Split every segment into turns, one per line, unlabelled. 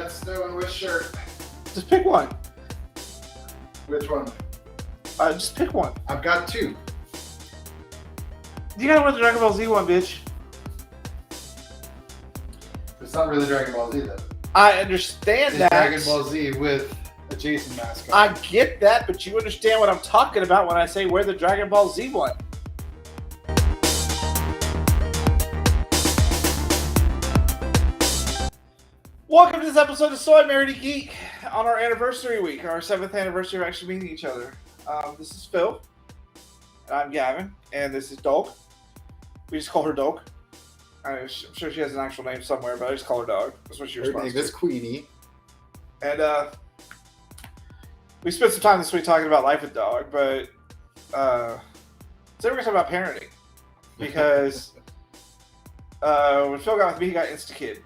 red, snow, and which shirt?
Just pick one.
Which one?
Just pick one.
I've got two.
You gotta wear the Dragon Ball Z one, bitch.
It's not really Dragon Ball Z, though.
I understand
It's
that.
Dragon Ball Z with a Jason mask on.
I get that, but you understand what I'm talking about when I say wear the Dragon Ball Z one. Welcome to this episode of So I Married a Geek on our anniversary week, our 7th anniversary of actually meeting each other. This is Phil, and I'm Gavin, and this is Dog. We just call her Dog. I'm sure she has an actual name somewhere, but I just call her Dog. That's what she
Her
responds
name
to.
is Queenie.
And we spent some time this week talking about life with Dog, but today we're going to talk about parenting. Because when Phil got with me, he got Insta-Kid.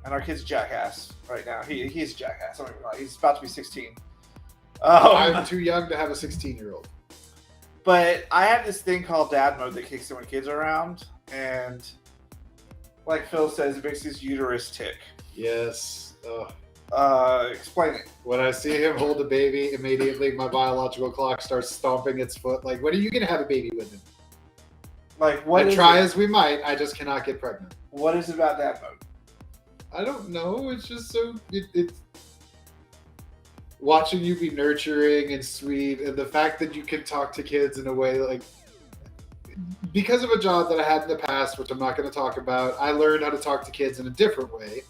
And our kid's a jackass right now. He's a jackass. I don't even lie. He's about to be 16.
I'm too young to have a 16-year-old.
But I have this thing called dad mode that kicks in when kids are around. And like Phil says, it makes his uterus tick.
Yes.
Explain it.
When I see him hold a baby, immediately my biological clock starts stomping its foot. Like, when are you going to have a baby with him?
Like, what
And
is
try
it?
as we might, I just cannot get pregnant.
What is it about dad mode?
I don't know. It's just so... It's watching you be nurturing and sweet, and the fact that you can talk to kids in a way like... Because of a job that I had in the past, which I'm not going to talk about, I learned how to talk to kids in a different way.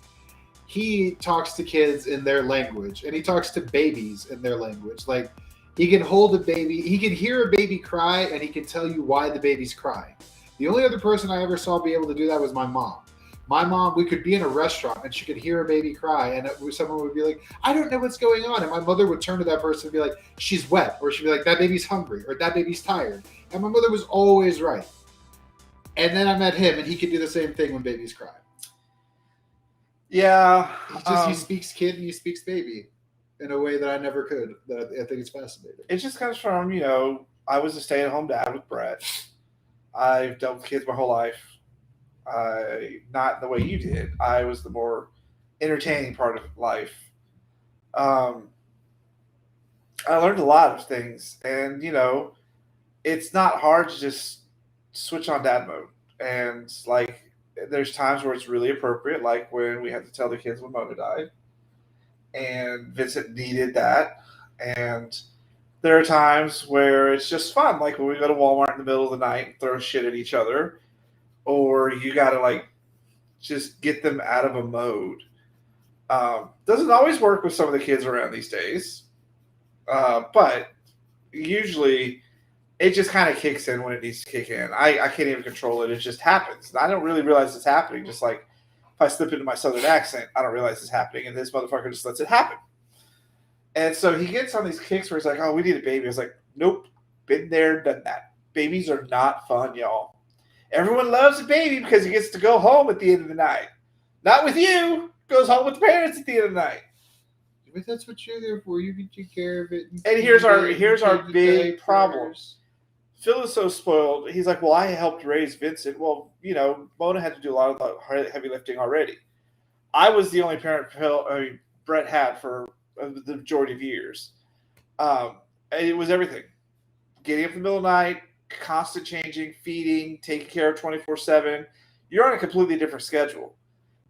He talks to kids in their language, and he talks to babies in their language. Like, he can hold a baby, he can hear a baby cry, and he can tell you why the baby's crying. The only other person I ever saw be able to do that was my mom. My mom, we could be in a restaurant, and she could hear a baby cry, and someone would be like, I don't know what's going on. And my mother would turn to that person and be like, she's wet, or she'd be like, that baby's hungry, or that baby's tired. And my mother was always right. And then I met him, and he could do the same thing when babies cry.
Yeah.
He speaks kid and he speaks baby in a way that I never could. That I think is fascinating.
It just comes from, I was a stay-at-home dad with Brett. I've dealt with kids my whole life. Not the way you did. I was the more entertaining part of life. I learned a lot of things, and it's not hard to just switch on dad mode. And like, there's times where it's really appropriate, like when we had to tell the kids when Mona died, and Vincent needed that. And there are times where it's just fun, like when we go to Walmart in the middle of the night and throw shit at each other. Or you got to just get them out of a mode. Doesn't always work with some of the kids around these days. But usually it just kind of kicks in when it needs to kick in. I can't even control it. It just happens. And I don't really realize it's happening. Just like if I slip into my southern accent, I don't realize it's happening. And this motherfucker just lets it happen. And so he gets on these kicks where he's like, oh, we need a baby. I was like, nope, been there, done that. Babies are not fun, y'all. Everyone loves a baby because he gets to go home at the end of the night. Not with you. Goes home with the parents at the end of the night.
But that's what you're there for. You can take care of it.
And here's our big problem. Phil is so spoiled. He's like, well, I helped raise Vincent. Well, Mona had to do a lot of the heavy lifting already. I was the only parent Brett had for the majority of years. It was everything. Getting up in the middle of the night, constant changing, feeding, taking care of 24/7. You're on a completely different schedule.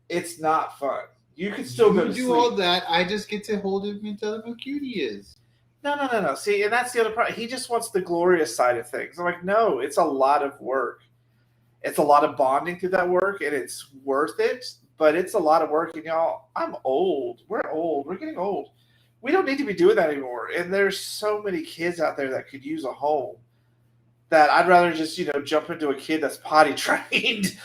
It's not fun. You can still go to sleep.
You do all that. I just get to hold him and tell him how cute he is.
No. See, and that's the other part. He just wants the glorious side of things. I'm like, no, it's a lot of work. It's a lot of bonding through that work, and it's worth it, but it's a lot of work. And y'all, I'm old. We're old. We're getting old. We don't need to be doing that anymore. And there's so many kids out there that could use a home. That I'd rather just, jump into a kid that's potty trained.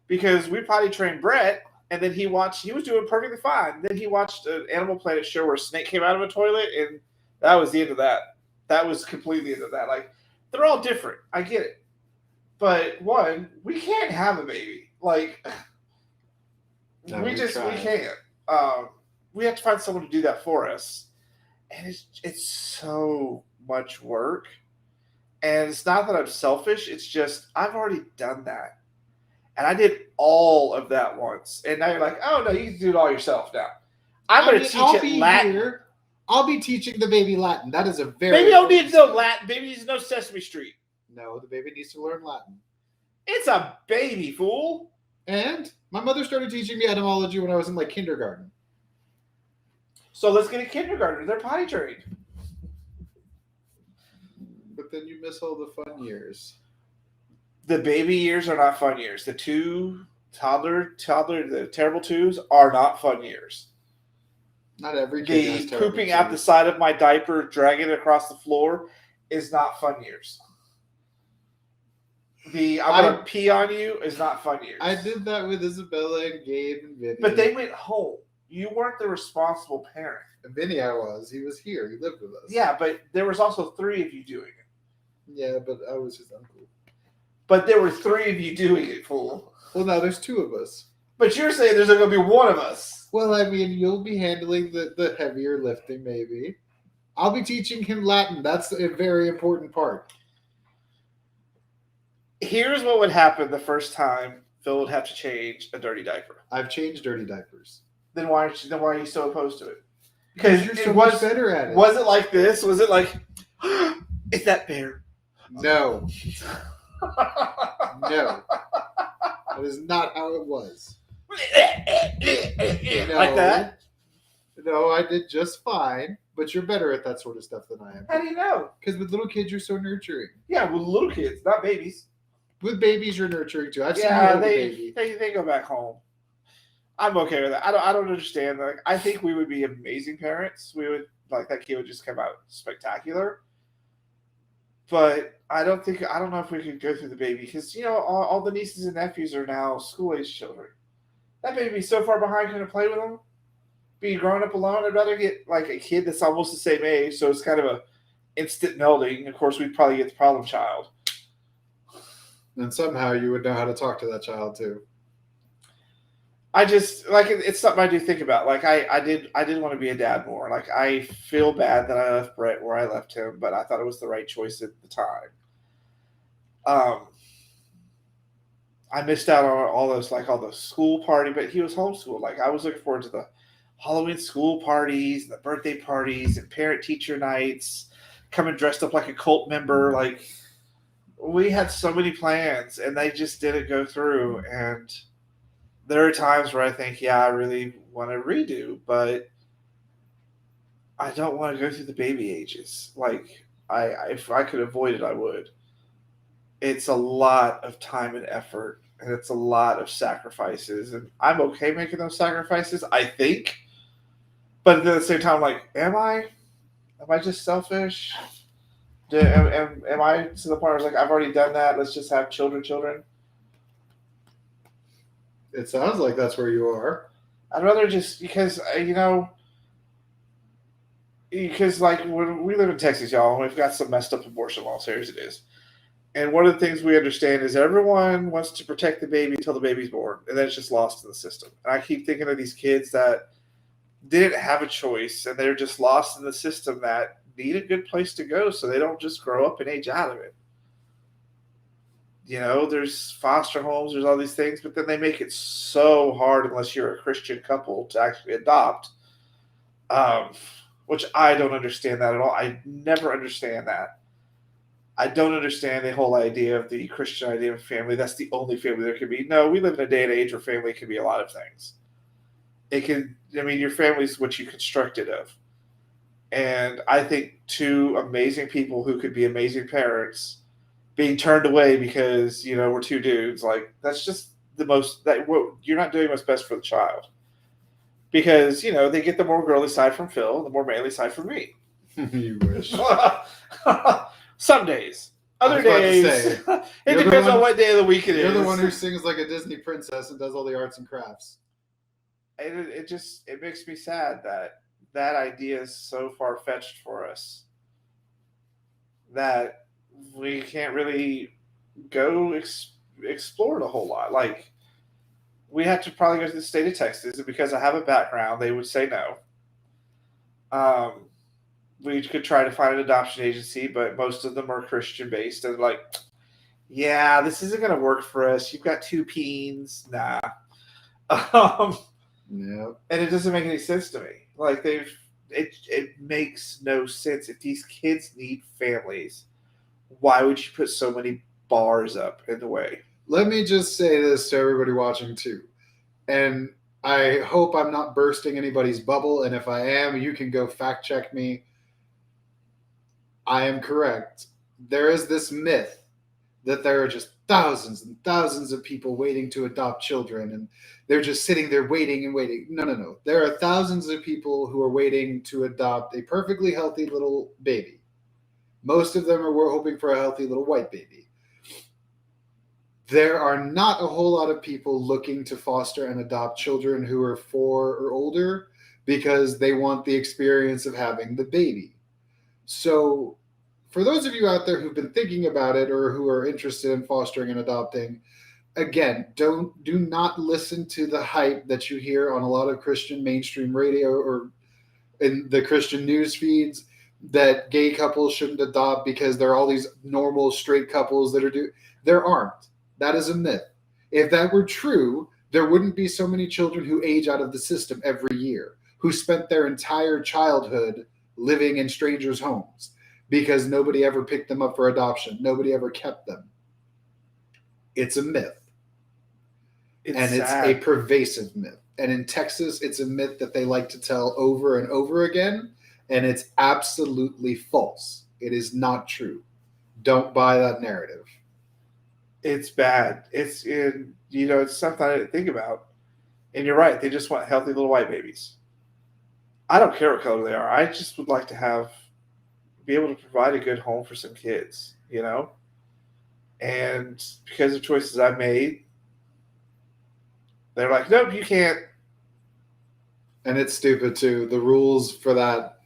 Because we potty trained Brett, and then he was doing perfectly fine. Then he watched an Animal Planet show where a snake came out of a toilet, and that was the end of that. That was completely the end of that. Like, they're all different. I get it. But one, we can't have a baby. Like,
no,
we can't. We have to find someone to do that for us. And it's so much work. And it's not that I'm selfish. It's just I've already done that. And I did all of that once. And now you're like, oh, no, you can do it all yourself now. I'm going to teach it Latin.
Here. I'll be teaching the baby Latin. That is a very...
Baby don't need to know Latin. Baby needs to know Sesame Street.
No, the baby needs to learn Latin.
It's a baby, fool.
And my mother started teaching me etymology when I was in like kindergarten.
So let's get a kindergartner. They're potty trained.
But then you miss all the fun years.
The baby years are not fun years. The the terrible twos are not fun years.
Not every kid has terrible
pooping
twos.
out the side of my diaper, dragging it across the floor is not fun years. I'm going to pee on you is not fun years.
I did that with Isabella and Gabe and Vinny.
But they went home. You weren't the responsible parent.
And Vinny I was. He was here. He lived with us.
Yeah, but there was also 3 of you doing it.
Yeah, but I was just uncool.
But there were 3 of you doing it, fool.
Well, now there's 2 of us.
But you're saying there's going to be 1 of us.
Well, I mean, you'll be handling the heavier lifting, maybe. I'll be teaching him Latin. That's a very important part.
Here's what would happen the first time Phil would have to change a dirty diaper.
I've changed dirty diapers.
Then why are you so opposed to it? Because
you're so much better at it.
Was it like this? Was it like, is that fair?
No. No. That is not how it was. No.
Like that?
No, I did just fine. But you're better at that sort of stuff than I am.
How do you know?
Because with little kids, you're so nurturing.
Yeah, with little kids, not babies.
With babies, you're nurturing too. I've seen you hold a baby.
They go back home. I'm okay with that. I don't understand. Like, I think we would be amazing parents. We would that kid would just come out spectacular. But I don't know if we could go through the baby because all the nieces and nephews are now school age children. That baby's so far behind, couldn't play with them. Being grown up alone, I'd rather get like a kid that's almost the same age, so it's kind of a instant melding. Of course, we'd probably get the problem child.
And somehow you would know how to talk to that child too.
I just it's something I do think about. Like I did want to be a dad more. Like I feel bad that I left Brett where I left him, but I thought it was the right choice at the time. I missed out on all the school party, but he was homeschooled. Like I was looking forward to the Halloween school parties, and the birthday parties, and parent teacher nights, coming dressed up like a cult member. Like we had so many plans and they just didn't go through. And there are times where I think, yeah, I really want to redo, but I don't want to go through the baby ages. Like if I could avoid it, I would. It's a lot of time and effort, and it's a lot of sacrifices, and I'm okay making those sacrifices, I think. But at the same time, like, am I just selfish? Am I to the point where I was like, I've already done that, let's just have children?
It sounds like that's where you are.
I'd rather just, because like when we live in Texas, y'all, and we've got some messed up abortion laws here as it is. And one of the things we understand is everyone wants to protect the baby until the baby's born, and then it's just lost in the system. And I keep thinking of these kids that didn't have a choice, and they're just lost in the system that need a good place to go so they don't just grow up and age out of it. There's foster homes, there's all these things, but then they make it so hard unless you're a Christian couple to actually adopt, which I don't understand that at all. I never understand that. I don't understand the whole idea of the Christian idea of family. That's the only family there can be. No, we live in a day and age where family can be a lot of things. Your family is what you construct it of. And I think 2 amazing people who could be amazing parents being turned away because, we're 2 dudes, like, that's just you're not doing what's best for the child. Because, they get the more girly side from Phil, the more manly side from me.
You wish.
Some days. Other days, it depends on what day of the week it is.
You're the one who sings like a Disney princess and does all the arts and crafts.
It makes me sad that idea is so far-fetched for us that we can't really go explore it a whole lot. Like, we have to probably go to the state of Texas, and because I have a background, they would say no. We could try to find an adoption agency, but most of them are Christian-based. And, like, yeah, this isn't going to work for us. You've got 2 peens. Nah. Um,
Yeah.
and it doesn't make any sense to me. Like it makes no sense. If these kids need families, why would you put so many bars up in the way?
Let me just say this to everybody watching too. And I hope I'm not bursting anybody's bubble. And if I am, you can go fact check me. I am correct. There is this myth that there are just thousands and thousands of people waiting to adopt children and they're just sitting there waiting and waiting. No, no, no. There are thousands of people who are waiting to adopt a perfectly healthy little baby. Most of them are hoping for a healthy little white baby. There are not a whole lot of people looking to foster and adopt children who are 4 or older because they want the experience of having the baby. So, for those of you out there who've been thinking about it or who are interested in fostering and adopting, again, do not listen to the hype that you hear on a lot of Christian mainstream radio or in the Christian news feeds that gay couples shouldn't adopt because there are all these normal straight couples that are do. There aren't. That is a myth. If that were true, there wouldn't be so many children who age out of the system every year, who spent their entire childhood living in strangers' homes because nobody ever picked them up for adoption. Nobody ever kept them. It's a myth.
It's
And it's a
sad.
pervasive myth. And in Texas, it's a myth that they like to tell over and over again, and it's absolutely false. It is not true. Don't buy that narrative.
It's bad. It's something I didn't think about. And you're right. They just want healthy little white babies. I don't care what color they are. I just would like to be able to provide a good home for some kids. And because of choices I've made, they're like, nope, you can't.
And it's stupid too. The rules for that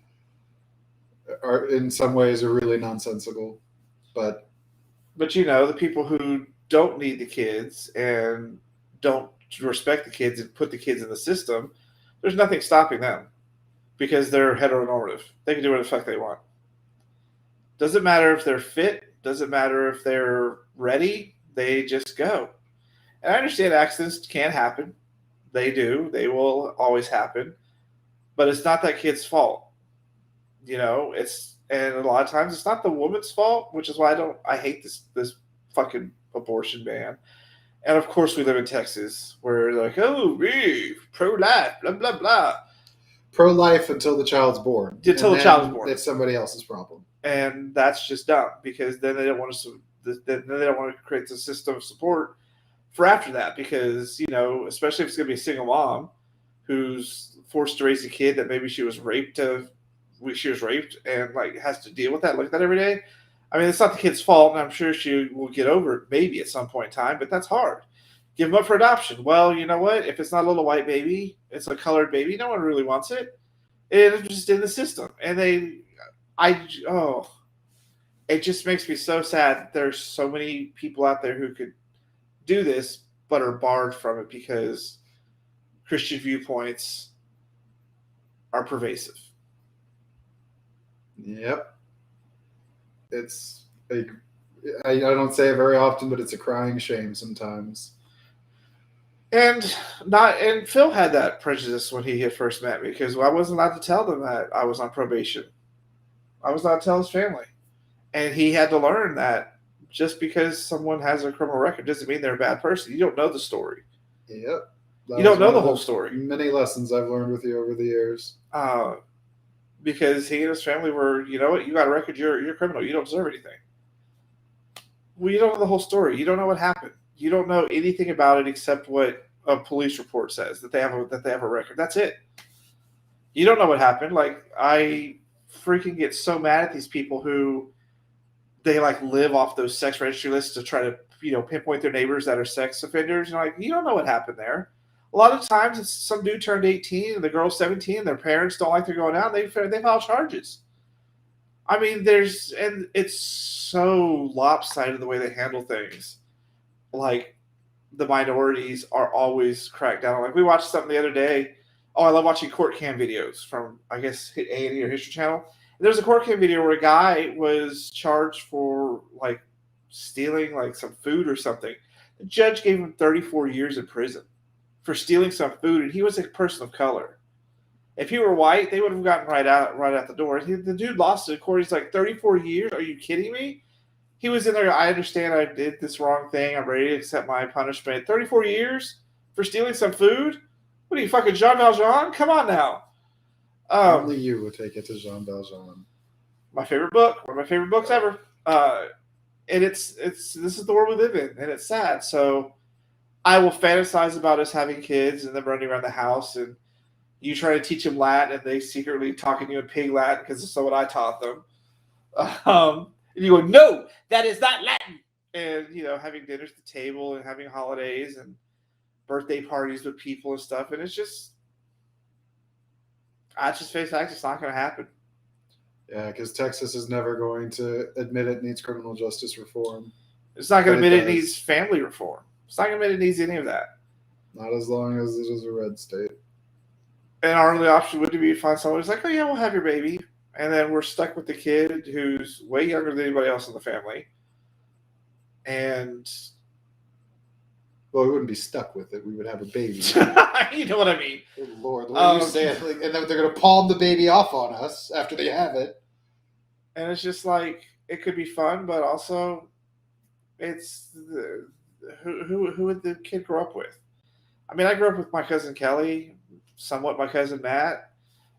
are in some ways are really nonsensical. But
But the people who don't need the kids and don't respect the kids and put the kids in the system, there's nothing stopping them because they're heteronormative. They can do whatever the fuck they want. Doesn't matter if they're fit, doesn't matter if they're ready, they just go. And I understand accidents can happen. They do. They will always happen. But it's not that kid's fault. And a lot of times it's not the woman's fault, which is why I hate this fucking abortion ban. And of course we live in Texas where they're like, oh, we pro life, blah blah blah.
pro life until the child's born.
Until the child's born.
It's somebody else's problem.
And that's just dumb because then they don't want to then they don't want to create the system of support for after that because, especially if it's going to be a single mom who's forced to raise a kid that maybe she was raped and has to deal with that like that every day. I mean, it's not the kid's fault, and I'm sure she will get over it maybe at some point in time, but that's hard. Give them up for adoption. Well, you know what? If it's not a little white baby, it's a colored baby. No one really wants it. It's just in the system, and it just makes me so sad that there's so many people out there who could do this but are barred from it because Christian viewpoints are pervasive.
Yep. It's I don't say it very often, but it's a crying shame sometimes.
And Phil had that prejudice when he had first met me because I wasn't allowed to tell them that I was on probation. I was allowed to tell his family. And he had to learn that just because someone has a criminal record doesn't mean they're a bad person. You don't know the story.
Yep.
You don't know the whole story.
Many lessons I've learned with you over the years.
Because he and his family were, you know what, you got a record, you're a criminal, you don't deserve anything. Well, you don't know the whole story. You don't know what happened. You don't know anything about it except what a police report says that they have a record. That's it. You don't know what happened. Like, I freaking get so mad at these people who they live off those sex registry lists to try to pinpoint their neighbors that are sex offenders. And you don't know what happened there. A lot of times it's some dude turned 18 and the girl's 17. Their parents don't like they're going out. They file charges. I mean, and it's so lopsided the way they handle things. Like, the minorities are always cracked down on. We watched something the other day. Oh, I love watching court cam videos from, I guess, A&E or History Channel. And there was a court cam video where a guy was charged for, stealing like some food or something. The judge gave him 34 years in prison for stealing some food, and he was a person of color. If he were white, they would have gotten right out the door. The dude lost it in court. He's like, 34 years? Are you kidding me? He was in there. I understand I did this wrong thing. I'm ready to accept my punishment. 34 years for stealing some food? What are you, fucking Jean Valjean? Come on now.
Only you would take it to Jean Valjean.
My favorite book. One of my favorite books ever. And it's this is the world we live in, and it's sad. So I will fantasize about us having kids and them running around the house, and you try to teach them Latin, and they secretly talking to you in pig Latin because that's what I taught them. And you go, no, that is not Latin. And, having dinners at the table and having holidays and birthday parties with people and stuff. And it's just, I just face fact, it's not going to happen.
Yeah, because Texas is never going to admit it needs criminal justice reform.
It's not going to admit it needs family reform. It's not going to admit it needs any of that.
Not as long as it is a red state.
And our only option would be to find someone who's like, oh, yeah, we'll have your baby. And then we're stuck with the kid who's way younger than anybody else in the family. And...
well, we wouldn't be stuck with it. We would have a baby.
You know what I mean.
Oh, Lord, the way you say it. Like, and then they're going to palm the baby off on us after they have it.
And it's just like, it could be fun, but also it's... who would the kid grow up with? I mean, I grew up with my cousin Kelly, somewhat my cousin Matt,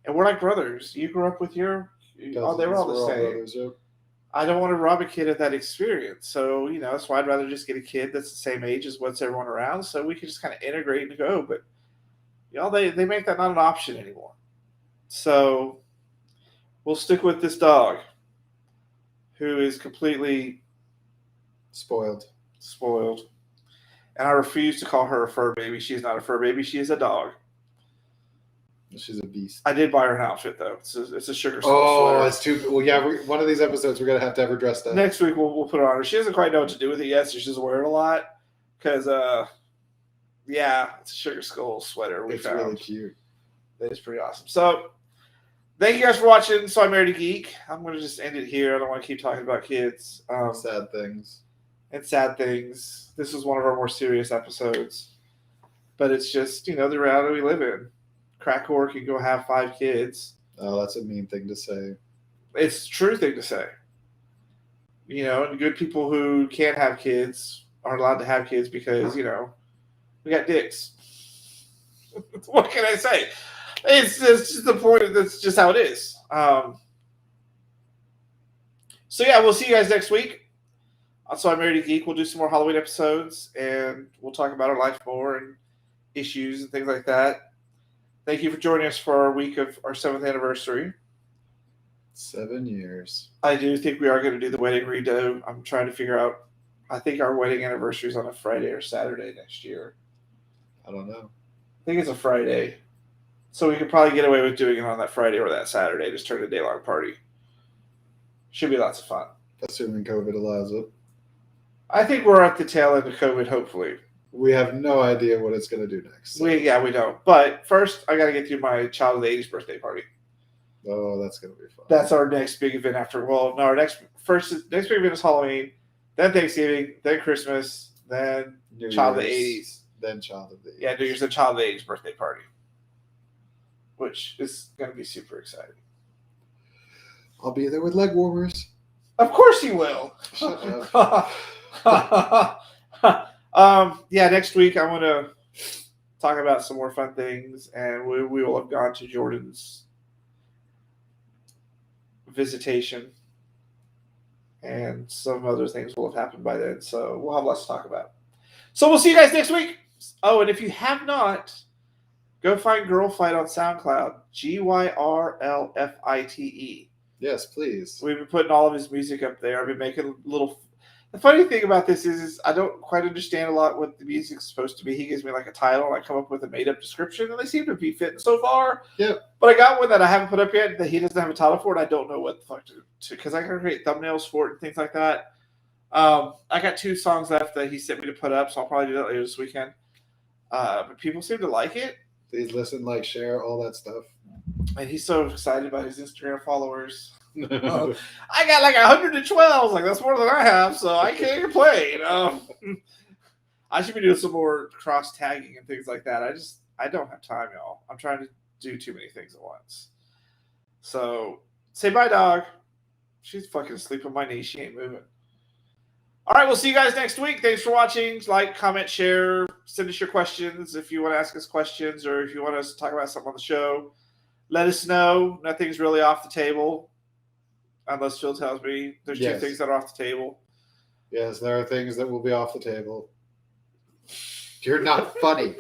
and we're like brothers. You grew up with your... oh, they were all the same. Brothers, yeah. I don't want to rob a kid of that experience. So, that's why I'd rather just get a kid that's the same age as what's everyone around, so we can just kind of integrate and go. But, they make that not an option anymore. So, we'll stick with this dog who is completely...
spoiled. And
I refuse to call her a fur baby. She is not a fur baby. She is a dog.
She's a beast.
I did buy her an outfit, though. It's a sugar skull
sweater.
Oh,
it's too... well, yeah, one of these episodes, we're going to have her dressed up.
Next week, we'll put her on her. She doesn't quite know what to do with it yet, so she's wearing it a lot. Because, it's a sugar skull sweater we found. It's
really cute.
It is pretty awesome. So, thank you guys for watching So I Married a Geek. I'm going to just end it here. I don't want to keep talking about kids.
Sad things.
And sad things. This is one of our more serious episodes. But it's just, the reality we live in. Crack whore can go have 5 kids.
Oh, that's a mean thing to say.
It's a true thing to say. And good people who can't have kids aren't allowed to have kids because, we got dicks. What can I say? It's just the point. That's just how it is. So, yeah, we'll see you guys next week. So I Married a Geek. We'll do some more Halloween episodes, and we'll talk about our life more and issues and things like that. Thank you for joining us for our week of our 7th anniversary.
7 years.
I do think we are going to do the wedding redo. I'm trying to figure out. I think our wedding anniversary is on a Friday or Saturday next year.
I don't know.
I think it's a Friday. So we could probably get away with doing it on that Friday or that Saturday. Just turn a day-long party. Should be lots of fun.
Assuming COVID allows it.
I think we're at the tail end of COVID, hopefully.
We have no idea what it's going to do next.
So. We don't. But first, I got to get through my child of the 80s birthday party.
Oh, that's going to be fun.
That's our next big event after. Well, no, our next big event is Halloween, then Thanksgiving, then Christmas, then Child of the 80s.
Then Child of the 80s.
Yeah, New Year's, then Child of the 80s birthday party, which is going to be super exciting.
I'll be there with leg warmers.
Of course you will.
Shut up.
Next week I want to talk about some more fun things, and we will have gone to Jordan's visitation, and some other things will have happened by then, so we'll have lots to talk about. So we'll see you guys next week. Oh, and if you have not, go find Girl Fight on SoundCloud. GYRLFITE.
Yes, please.
We've been putting all of his music up there. I've been making little... The funny thing about this is I don't quite understand a lot what the music's supposed to be. He gives me like a title, and I come up with a made-up description, and they seem to be fitting so far.
Yep.
But I got one that I haven't put up yet that he doesn't have a title for, and I don't know what the fuck to because I can create thumbnails for it and things like that. I got 2 songs left that he sent me to put up, so I'll probably do that later this weekend. But people seem to like it.
Please listen, like, share, all that stuff.
And he's so excited about his Instagram followers. I got like 112. Like, that's more than I have, so I can't complain. I should be doing some more cross tagging and things like that. I don't have time, y'all. I'm trying to do too many things at once. So say bye, dog. She's fucking asleep on my knee. She ain't moving. All right, we'll see you guys next week. Thanks for watching. Like, comment, share. Send us your questions if you want to ask us questions or if you want us to talk about something on the show. Let us know. Nothing's really off the table. Unless Phil tells me there's two things that are off the table.
Yes, there are things that will be off the table. You're not funny.